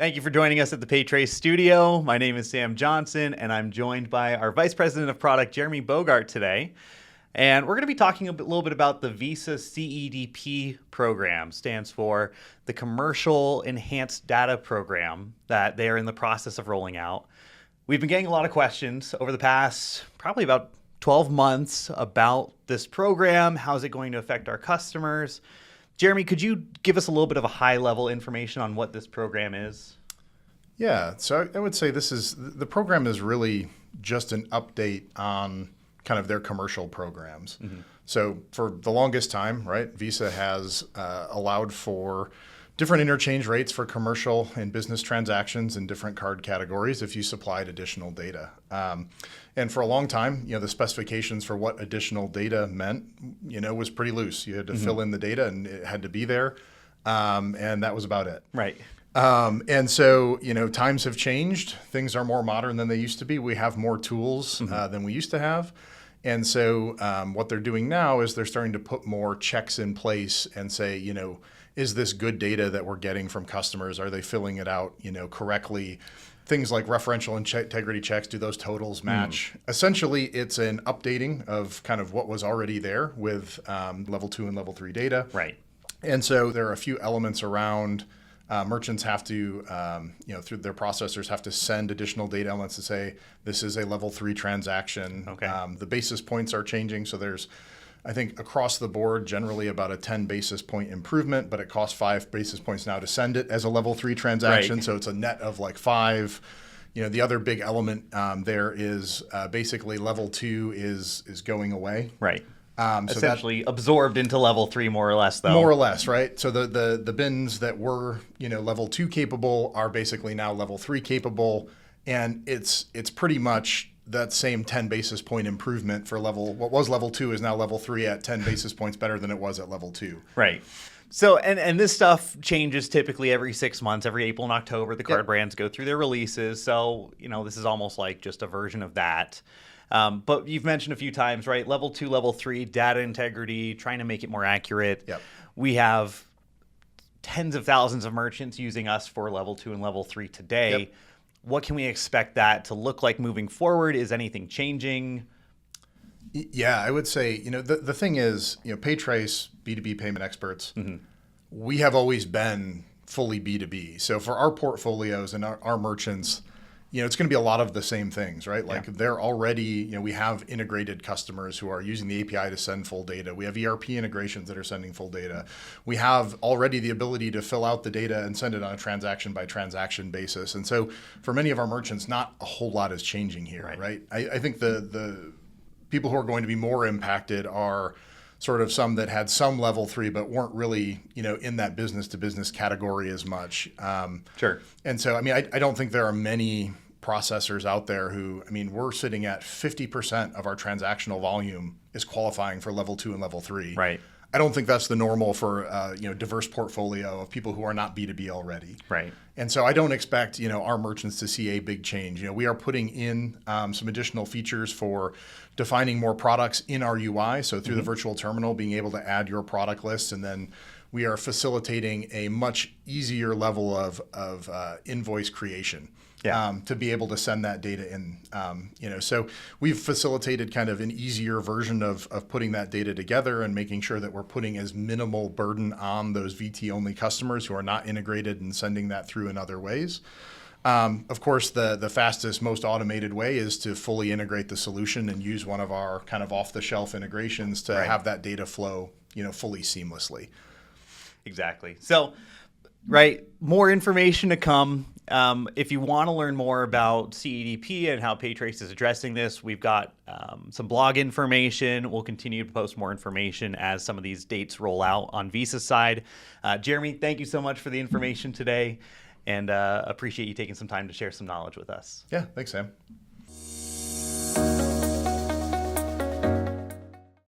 Thank you for joining us at the PayTrace studio. My name is Sam Johnson, and I'm joined by our Vice President of Product, Jeremy Bogart, today. And we're going to be talking a little bit about the Visa CEDP program. Stands for the Commercial Enhanced Data Program that they are in the process of rolling out. We've been getting a lot of questions over the past probably about 12 months about this program. How's it going to affect our customers? Jeremy, could you give us a little bit of a high-level information on what this program is? Yeah, so I would say the program is really just an update on kind of their commercial programs. Mm-hmm. So for the longest time, right, Visa has allowed for different interchange rates for commercial and business transactions in different card categories if you supplied additional data. And for a long time, the specifications for what additional data meant, was pretty loose. You had to fill in the data and it had to be there. And that was about it. Right. And so, times have changed. Things are more modern than they used to be. We have more tools than we used to have. And so what they're doing now is they're starting to put more checks in place and say, is this good data that we're getting from customers? Are they filling it out, correctly? Things like referential integrity checks, do those totals match? Essentially, it's an updating of kind of what was already there with level 2 and level 3 data. Right. And so there are a few elements around merchants have to, through their processors, have to send additional data elements to say, this is a level 3 transaction. Okay. The basis points are changing. So there's, I think, across the board, generally about a 10 basis point improvement, but it costs 5 basis points now to send it as a level 3 transaction. Right. So it's a net of like 5. The other big element there is basically level 2 is going away. Right. So essentially absorbed into level 3 more or less, though. More or less, right? So the bins that were, level 2 capable are basically now level 3 capable. And it's pretty much that same 10 basis point improvement for what was level 2 is now level 3 at 10 basis points better than it was at level 2. Right. So, and this stuff changes typically every 6 months. Every April and October, the card brands go through their releases. So, this is almost like just a version of that. But you've mentioned a few times, right? Level 2, level 3, data integrity, trying to make it more accurate. Yep. We have tens of thousands of merchants using us for level 2 and level 3 today. Yep. What can we expect that to look like moving forward? Is anything changing? Yeah, I would say, the thing is, PayTrace, B2B payment experts, we have always been fully B2B. So for our portfolios and our merchants, it's going to be a lot of the same things, right? Like they're already, we have integrated customers who are using the API to send full data. We have ERP integrations that are sending full data. We have already the ability to fill out the data and send it on a transaction by transaction basis. And so for many of our merchants, not a whole lot is changing here, right? I think the people who are going to be more impacted are sort of some that had some level 3, but weren't really, in that business to business category as much. Sure. And so, I don't think there are many processors out there who, we're sitting at 50% of our transactional volume is qualifying for level 2 and level 3. Right. I don't think that's the normal for diverse portfolio of people who are not B2B already. Right. And so I don't expect our merchants to see a big change. We are putting in some additional features for defining more products in our UI. So through the virtual terminal, being able to add your product list, and then we are facilitating a much easier level of invoice creation. To be able to send that data in, so we've facilitated kind of an easier version of putting that data together and making sure that we're putting as minimal burden on those VT only customers who are not integrated and sending that through in other ways. Of course, the fastest, most automated way is to fully integrate the solution and use one of our kind of off the shelf integrations to have that data flow, fully seamlessly. Exactly. So, more information to come. If you want to learn more about CEDP and how PayTrace is addressing this, we've got some blog information. We'll continue to post more information as some of these dates roll out on Visa's side. Jeremy, thank you so much for the information today, and appreciate you taking some time to share some knowledge with us. Yeah, thanks, Sam.